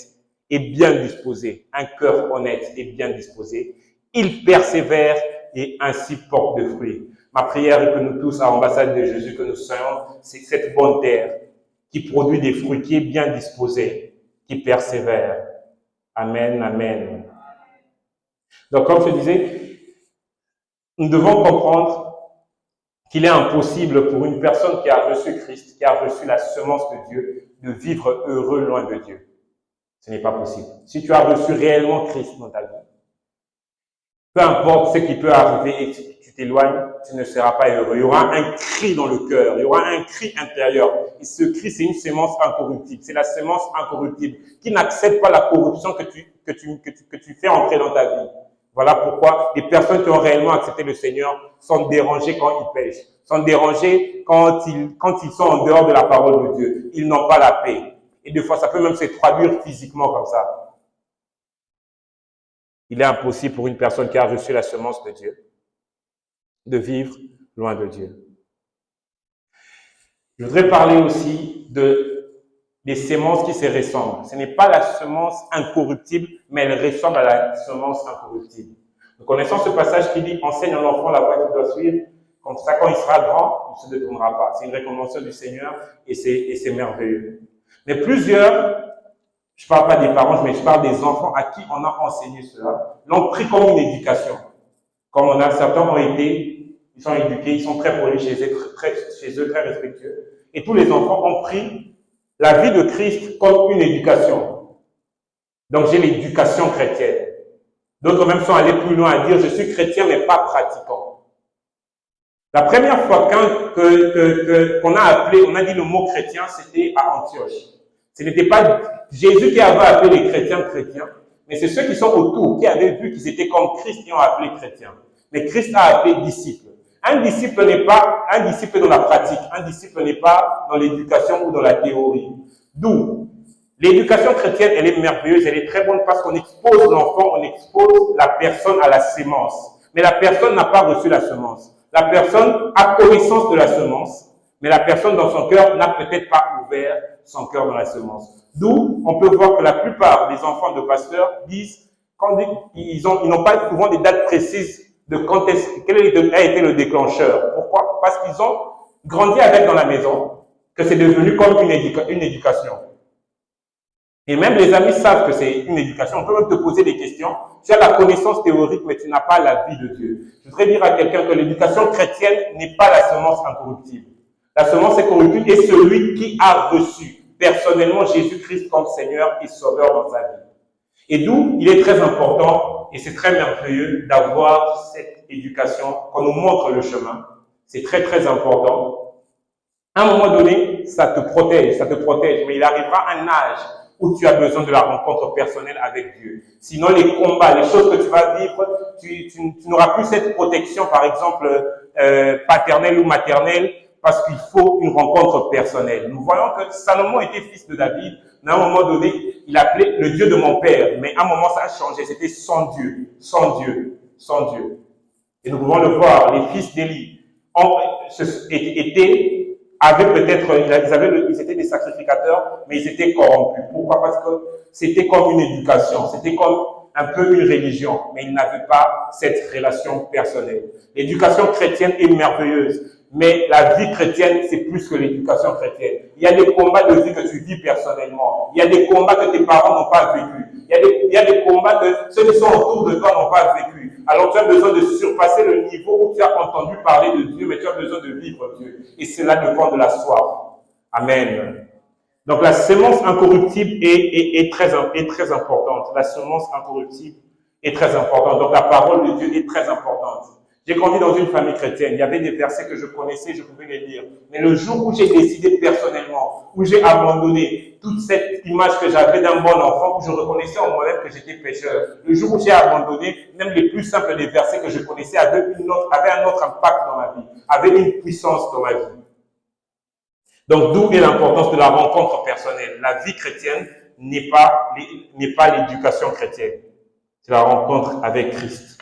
et bien disposé. Un cœur honnête et bien disposé. Ils persévèrent et ainsi portent de fruits. Ma prière est que nous tous, à l'ambassade de Jésus, que nous soyons cette bonne terre qui produit des fruits, qui est bien disposée, qui persévère. Amen, amen. Donc, comme je disais, nous devons comprendre qu'il est impossible pour une personne qui a reçu Christ, qui a reçu la semence de Dieu, de vivre heureux loin de Dieu. Ce n'est pas possible. Si tu as reçu réellement Christ dans ta vie, peu importe ce qui peut arriver et que tu t'éloignes, tu ne seras pas heureux. Il y aura un cri dans le cœur, il y aura un cri intérieur. Et ce cri, c'est une semence incorruptible. C'est la semence incorruptible qui n'accepte pas la corruption que tu fais entrer dans ta vie. Voilà pourquoi les personnes qui ont réellement accepté le Seigneur sont dérangées quand ils pêchent, sont dérangées quand ils sont en dehors de la parole de Dieu. Ils n'ont pas la paix. Et des fois, ça peut même se traduire physiquement comme ça. Il est impossible pour une personne qui a reçu la semence de Dieu de vivre loin de Dieu. Je voudrais parler aussi des semences qui se ressemblent. Ce n'est pas la semence incorruptible, mais elle ressemble à la semence incorruptible. Nous connaissons ce passage qui dit « Enseigne à l'enfant la voie qu'il doit suivre, comme ça quand il sera grand, il ne se détournera pas. » C'est une recommandation du Seigneur et c'est merveilleux. Mais plusieurs, je ne parle pas des parents, mais je parle des enfants à qui on a enseigné cela, l'ont pris comme une éducation. Comme on a, certains ont été, ils sont éduqués, ils sont très polis chez eux, très respectueux. Et tous les enfants ont pris la vie de Christ comme une éducation. Donc j'ai l'éducation chrétienne. D'autres même sont allés plus loin à dire je suis chrétien mais pas pratiquant. La première fois qu'on a appelé, on a dit le mot chrétien, c'était à Antioche. Ce n'était pas Jésus qui avait appelé les chrétiens, mais c'est ceux qui sont autour, qui avaient vu qu'ils étaient comme Christ qui ont appelé chrétiens. Mais Christ a appelé disciple. Un disciple n'est pas un disciple dans la pratique, un disciple n'est pas dans l'éducation ou dans la théorie. D'où l'éducation chrétienne, elle est merveilleuse, elle est très bonne parce qu'on expose l'enfant, on expose la personne à la sémence. Mais la personne n'a pas reçu la semence. La personne a connaissance de la semence, mais la personne dans son cœur n'a peut-être pas ouvert son cœur dans la semence. D'où on peut voir que la plupart des enfants de pasteurs disent ils n'ont pas souvent des dates précises de quel a été le déclencheur. Pourquoi? Parce qu'ils ont grandi avec dans la maison, que c'est devenu comme une éducation. Et même les amis savent que c'est une éducation. On peut même te poser des questions. Tu as la connaissance théorique, mais tu n'as pas la vie de Dieu. Je voudrais dire à quelqu'un que l'éducation chrétienne n'est pas la semence incorruptible. La semence incorruptible est celui qui a reçu personnellement Jésus-Christ comme Seigneur et Sauveur dans sa vie. Et d'où il est très important, et c'est très merveilleux, d'avoir cette éducation, qu'on nous montre le chemin. C'est très très important. À un moment donné, ça te protège, mais il arrivera un âge où tu as besoin de la rencontre personnelle avec Dieu. Sinon, les combats, les choses que tu vas vivre, tu n'auras plus cette protection, par exemple, paternelle ou maternelle, parce qu'il faut une rencontre personnelle. Nous voyons que Salomon était fils de David, mais à un moment donné, il appelait le Dieu de mon père, mais à un moment, ça a changé, c'était sans Dieu, sans Dieu, sans Dieu. Et nous pouvons le voir, les fils d'Élie avaient peut-être, ils étaient des sacrificateurs, mais ils étaient corrompus. Pourquoi? Parce que c'était comme une éducation, c'était comme un peu une religion, mais ils n'avaient pas cette relation personnelle. L'éducation chrétienne est merveilleuse, mais la vie chrétienne, c'est plus que l'éducation chrétienne. Il y a des combats de vie que tu vis personnellement. Il y a des combats que tes parents n'ont pas vécu. Il y a des combats que ceux qui sont autour de toi n'ont pas vécu. Alors tu as besoin de surpasser le niveau où tu as entendu parler de Dieu, mais tu as besoin de vivre Dieu. Et cela dépend de la soif. Amen. Donc la semence incorruptible est très importante. La semence incorruptible est très importante. Donc la parole de Dieu est très importante. J'ai grandi dans une famille chrétienne. Il y avait des versets que je connaissais, je pouvais les lire. Mais le jour où j'ai décidé personnellement, où j'ai abandonné toute cette image que j'avais d'un bon enfant, où je reconnaissais en moi-même que j'étais pécheur, le jour où j'ai abandonné, même les plus simples des versets que je connaissais avaient un autre impact dans ma vie, avaient une puissance dans ma vie. Donc d'où est l'importance de la rencontre personnelle. La vie chrétienne n'est pas l'éducation chrétienne. C'est la rencontre avec Christ.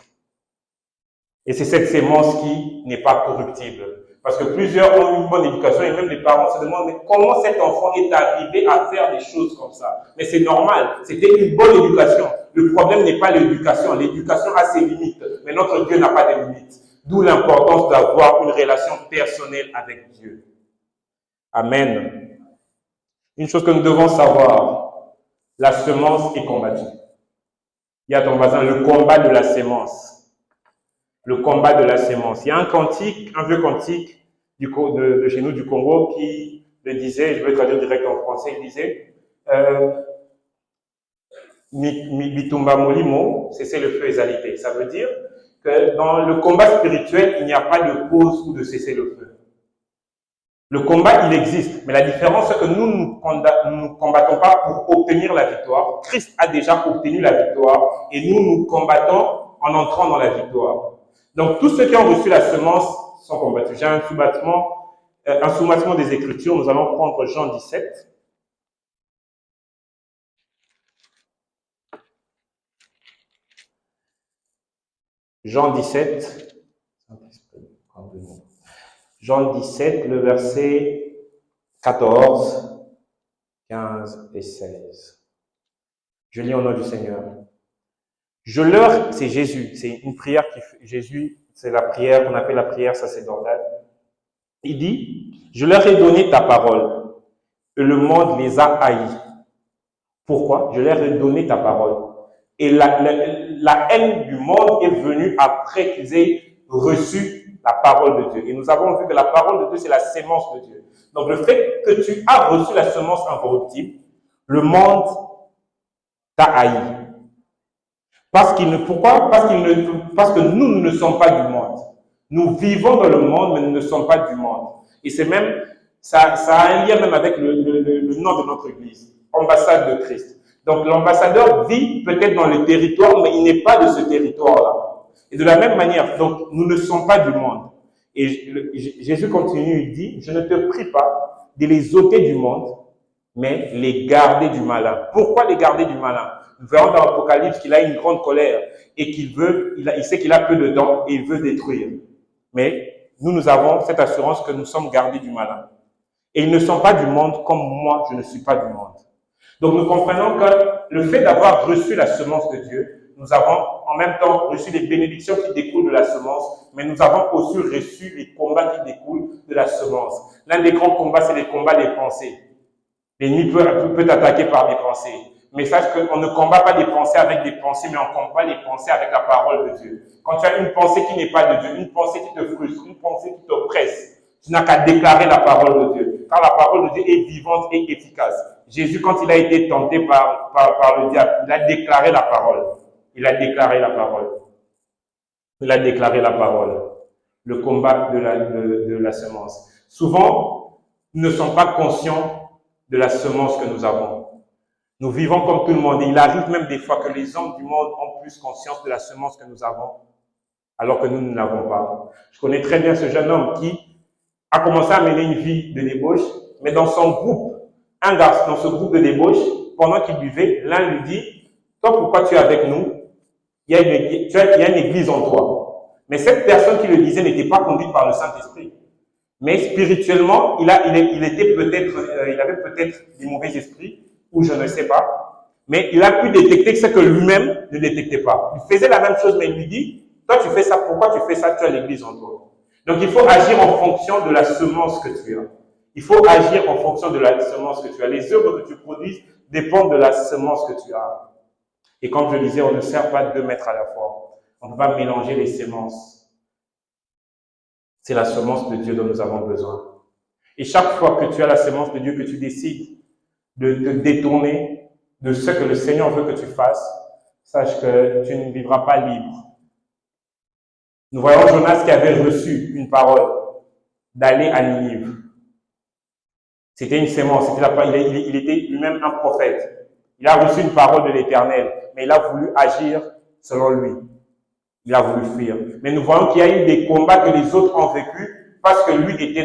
Et c'est cette sémence qui n'est pas corruptible. Parce que plusieurs ont une bonne éducation et même les parents se demandent mais comment cet enfant est arrivé à faire des choses comme ça. Mais c'est normal, c'était une bonne éducation. Le problème n'est pas l'éducation. L'éducation a ses limites, mais notre Dieu n'a pas de limites. D'où l'importance d'avoir une relation personnelle avec Dieu. Amen. Une chose que nous devons savoir, la semence est combattue. Dis à ton voisin, le combat de la sémence. Le combat de la sémence. Il y a un cantique, un vieux cantique de chez nous, du Congo, qui le disait, je vais traduire direct en français, il disait, Bitumba Molimo, cesser le feu exalité. Ça veut dire que dans le combat spirituel, il n'y a pas de pause ou de cesser le feu. Le combat, il existe, mais la différence, c'est que nous ne combattons pas pour obtenir la victoire. Christ a déjà obtenu la victoire et nous combattons en entrant dans la victoire. Donc, tous ceux qui ont reçu la semence sont combattus. J'ai un sous-massement des Écritures. Nous allons prendre Jean 17. Jean 17. Jean 17, le verset 14, 15 et 16. Je lis au nom du Seigneur. C'est Jésus, c'est une prière Jésus, c'est la prière qu'on appelle la prière sacerdotale. Il dit, je leur ai donné ta parole, et le monde les a haïs. Pourquoi? Je leur ai donné ta parole. Et la haine du monde est venue après qu'ils aient reçu la parole de Dieu. Et nous avons vu que la parole de Dieu, c'est la sémence de Dieu. Donc le fait que tu as reçu la semence incorruptible, le monde t'a haï. Pourquoi? Parce que nous ne sommes pas du monde. Nous vivons dans le monde, mais nous ne sommes pas du monde. Et c'est même, ça a un lien même avec le nom de notre Église, ambassade de Christ. Donc l'ambassadeur vit peut-être dans le territoire, mais il n'est pas de ce territoire-là. Et de la même manière, donc nous ne sommes pas du monde. Et Jésus continue, il dit, je ne te prie pas de les ôter du monde, mais les garder du malin. Pourquoi les garder du malin? Nous verrons dans l'Apocalypse qu'il a une grande colère et il sait qu'il a peu de temps et il veut détruire. Mais nous avons cette assurance que nous sommes gardés du malin. Et ils ne sont pas du monde comme moi, je ne suis pas du monde. Donc nous comprenons que le fait d'avoir reçu la semence de Dieu, nous avons en même temps reçu les bénédictions qui découlent de la semence, mais nous avons aussi reçu les combats qui découlent de la semence. L'un des grands combats, c'est les combats des pensées. L'ennemi peut t'attaquer par des pensées. Mais sache qu'on ne combat pas des pensées avec des pensées, mais on combat les pensées avec la parole de Dieu. Quand tu as une pensée qui n'est pas de Dieu, une pensée qui te frustre, une pensée qui t'oppresse, tu n'as qu'à déclarer la parole de Dieu. Car la parole de Dieu est vivante et efficace. Jésus, quand il a été tenté par le diable, il a déclaré la parole. Il a déclaré la parole. Il a déclaré la parole. Le combat de la semence. Souvent, nous ne sommes pas conscients de la semence que nous avons. Nous vivons comme tout le monde. Et il arrive même des fois que les hommes du monde ont plus conscience de la semence que nous avons, alors que nous ne l'avons pas. Je connais très bien ce jeune homme qui a commencé à mener une vie de débauche, mais dans son groupe, un garçon dans ce groupe de débauche, pendant qu'il buvait, l'un lui dit, toi, pourquoi tu es avec nous? Il y a une église en toi. Mais cette personne qui le disait n'était pas conduite par le Saint-Esprit. Mais spirituellement, il avait peut-être des mauvais esprits, ou je ne sais pas. Mais il a pu détecter ce que lui-même ne détectait pas. Il faisait la même chose, mais il lui dit, toi tu fais ça, pourquoi tu fais ça? Tu as l'église en toi. Donc il faut agir en fonction de la semence que tu as. Il faut agir en fonction de la semence que tu as. Les œuvres que tu produis dépendent de la semence que tu as. Et comme je le disais, on ne sert pas 2 mètres à la fois. On ne peut pas mélanger les semences. C'est la semence de Dieu dont nous avons besoin. Et chaque fois que tu as la semence de Dieu, que tu décides de te détourner de ce que le Seigneur veut que tu fasses, sache que tu ne vivras pas libre. Nous voyons Jonas qui avait reçu une parole d'aller à Ninive. C'était une sémence, il était lui-même un prophète. Il a reçu une parole de l'Éternel, mais il a voulu agir selon lui. Il a voulu fuir. Mais nous voyons qu'il y a eu des combats que les autres ont vécus parce que lui était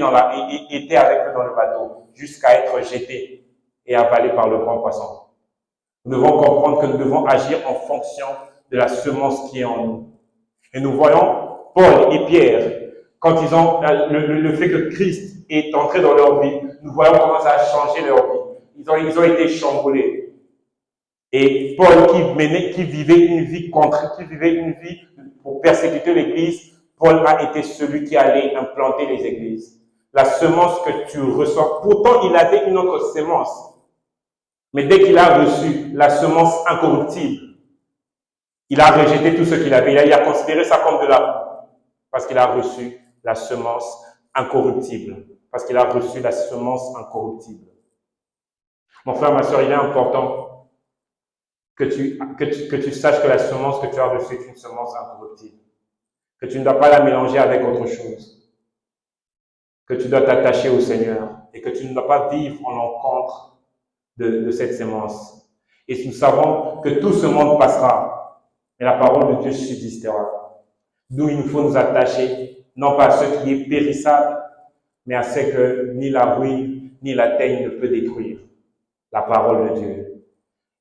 avec eux dans le bateau, jusqu'à être jeté et avalé par le grand poisson. Nous devons comprendre que nous devons agir en fonction de la semence qui est en nous. Et nous voyons Paul et Pierre, quand ils ont le fait que Christ est entré dans leur vie, nous voyons comment ça a changé leur vie. Ils ont été chamboulés. Et Paul qui vivait une vie pour persécuter l'Église, Paul a été celui qui allait implanter les églises. La semence que tu reçois, pourtant il avait une autre semence. Mais dès qu'il a reçu la semence incorruptible, Il a rejeté tout ce qu'il avait. Il a considéré ça comme de la boue. Parce qu'il a reçu la semence incorruptible. Parce qu'il a reçu la semence incorruptible. Mon frère, ma soeur, il est important que tu saches que la semence que tu as reçue est une semence incorruptible. Que tu ne dois pas la mélanger avec autre chose. Que tu dois t'attacher au Seigneur. Et que tu ne dois pas vivre en encontre de cette semence. Et nous savons que tout ce monde passera. Mais la parole de Dieu subsistera. D'où il nous faut nous attacher, non pas à ce qui est périssable, mais à ce que ni la ruine, ni la teigne ne peut détruire. La parole de Dieu.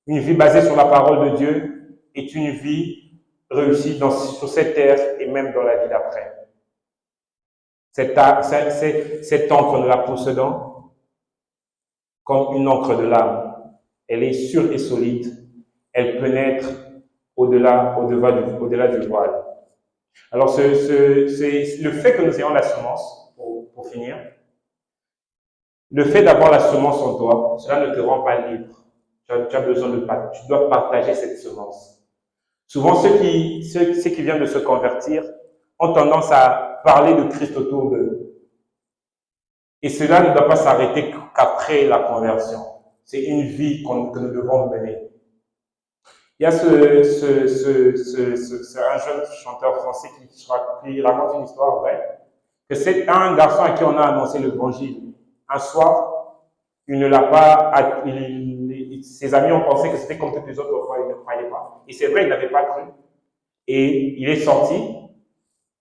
Une vie basée sur la parole de Dieu est une vie réussie sur cette terre et même dans la vie d'après. Cette encre de la possédant comme une encre de l'âme. Elle est sûre et solide. Elle pénètre au-delà du voile. Alors, c'est le fait que nous ayons la semence, pour finir, le fait d'avoir la semence en toi, cela ne te rend pas libre. Tu as besoin tu dois partager cette semence. Souvent, ceux qui viennent de se convertir ont tendance à parler de Christ autour d'eux. Et cela ne doit pas s'arrêter qu'après la conversion. C'est une vie que nous devons mener. Il y a un jeune chanteur français qui raconte une histoire vraie, que c'est un garçon à qui on a annoncé l'évangile. Un soir, il ne l'a pas, ses amis ont pensé que c'était comme toutes les autres fois, il ne croyait pas. Et c'est vrai, il n'avait pas cru. Et il est sorti,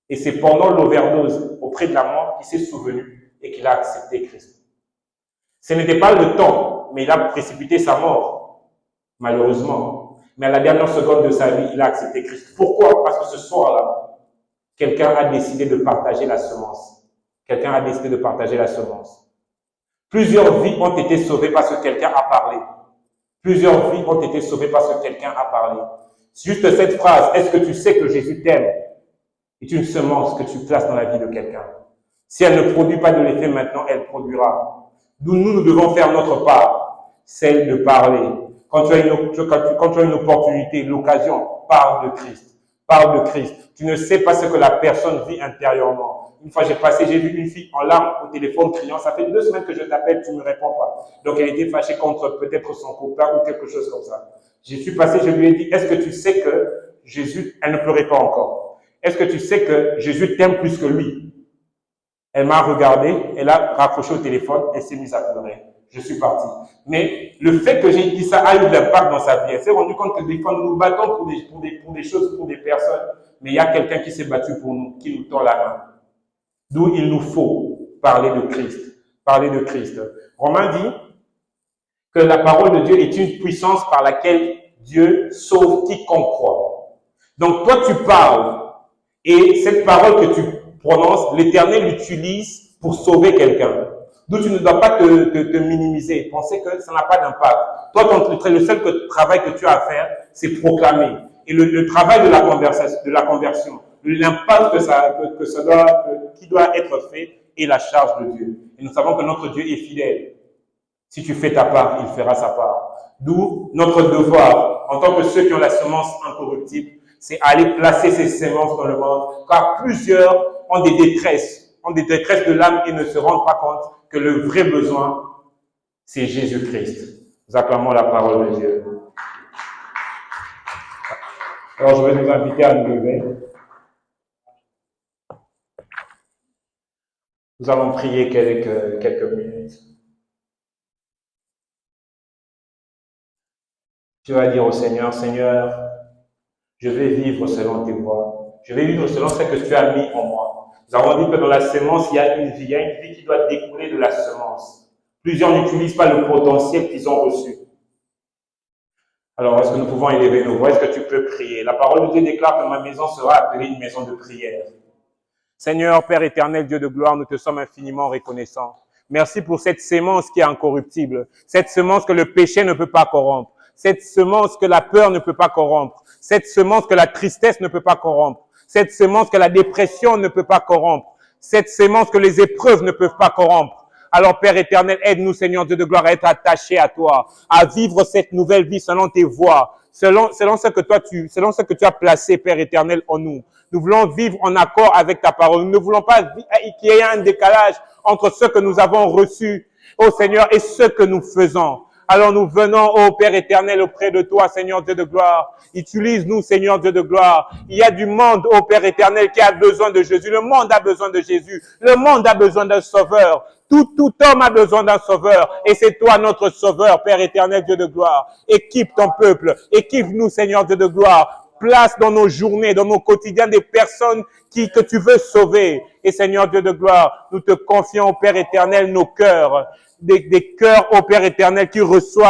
et c'est pendant l'overdose, auprès de la mort, qu'il s'est souvenu et qu'il a accepté Christ. Ce n'était pas le temps, mais il a précipité sa mort, malheureusement. Mais à la dernière seconde de sa vie, il a accepté Christ. Pourquoi? Parce que ce soir-là, quelqu'un a décidé de partager la semence. Quelqu'un a décidé de partager la semence. Plusieurs vies ont été sauvées parce que quelqu'un a parlé. Plusieurs vies ont été sauvées parce que quelqu'un a parlé. Juste cette phrase, est-ce que tu sais que Jésus t'aime? Est une semence que tu places dans la vie de quelqu'un. Si elle ne produit pas de l'effet maintenant, elle produira. D'où nous devons faire notre part, celle de parler. Quand tu as une opportunité, l'occasion, parle de Christ. Parle de Christ. Tu ne sais pas ce que la personne vit intérieurement. Une fois, j'ai vu une fille en larmes au téléphone criant, ça fait 2 semaines que je t'appelle, tu ne me réponds pas. Donc, elle était fâchée contre peut-être son copain ou quelque chose comme ça. Je suis passé, je lui ai dit, est-ce que tu sais que Jésus, elle ne pleurait pas encore. Est-ce que tu sais que Jésus t'aime plus que lui? Elle m'a regardé, elle a raccroché au téléphone, elle s'est mise à pleurer. Je suis parti. Mais le fait que j'ai dit ça a eu de l'impact dans sa vie. Elle s'est rendue compte que des fois, nous nous battons pour des choses, pour des personnes, mais il y a quelqu'un qui s'est battu pour nous, qui nous tend la main. D'où il nous faut parler de Christ. Parler de Christ. Romain dit que la parole de Dieu est une puissance par laquelle Dieu sauve quiconque croit. Donc toi, tu parles, et cette parole que tu prononces, l'Éternel l'utilise pour sauver quelqu'un. Donc tu ne dois pas te minimiser, penser que ça n'a pas d'impact. Toi, le seul travail que tu as à faire, c'est proclamer. Et le travail de la conversion, l'impact qui doit être fait est la charge de Dieu. Et nous savons que notre Dieu est fidèle. Si tu fais ta part, il fera sa part. D'où notre devoir, en tant que ceux qui ont la semence incorruptible, c'est aller placer ces semences dans le monde, car plusieurs ont des détresses de l'âme et ne se rendent pas compte que le vrai besoin, c'est Jésus-Christ. Nous acclamons la parole de Dieu. Alors, je vais nous inviter à nous lever. Nous allons prier quelques minutes. Tu vas dire au Seigneur, Seigneur, je vais vivre selon tes voies. Je vais vivre selon ce que tu as mis en moi. Nous avons dit que dans la semence, il y a une vie qui doit découler de la semence. Plusieurs n'utilisent pas le potentiel qu'ils ont reçu. Alors, est-ce que nous pouvons élever nos voix? Est-ce que tu peux prier? La parole de Dieu déclare que ma maison sera appelée une maison de prière. Seigneur, Père éternel, Dieu de gloire, nous te sommes infiniment reconnaissants. Merci pour cette semence qui est incorruptible. Cette semence que le péché ne peut pas corrompre. Cette semence que la peur ne peut pas corrompre. Cette semence que la tristesse ne peut pas corrompre. Cette semence que la dépression ne peut pas corrompre. Cette semence que les épreuves ne peuvent pas corrompre. Alors, Père éternel, aide-nous, Seigneur Dieu de gloire, à être attachés à toi, à vivre cette nouvelle vie selon tes voies, selon ce que tu as placé, Père éternel, en nous. Nous voulons vivre en accord avec ta parole. Nous ne voulons pas qu'il y ait un décalage entre ce que nous avons reçu, ô Seigneur, et ce que nous faisons. Alors nous venons, ô Père éternel, auprès de toi, Seigneur Dieu de gloire. Utilise-nous, Seigneur Dieu de gloire. Il y a du monde, ô Père éternel, qui a besoin de Jésus. Le monde a besoin de Jésus. Le monde a besoin d'un sauveur. Tout homme a besoin d'un sauveur. Et c'est toi notre sauveur, Père éternel, Dieu de gloire. Équipe ton peuple. Équipe-nous, Seigneur Dieu de gloire. Place dans nos journées, dans nos quotidiens, des personnes que tu veux sauver. Et Seigneur Dieu de gloire, nous te confions, Père éternel, nos cœurs. Des cœurs, ô Père éternel, qui reçoivent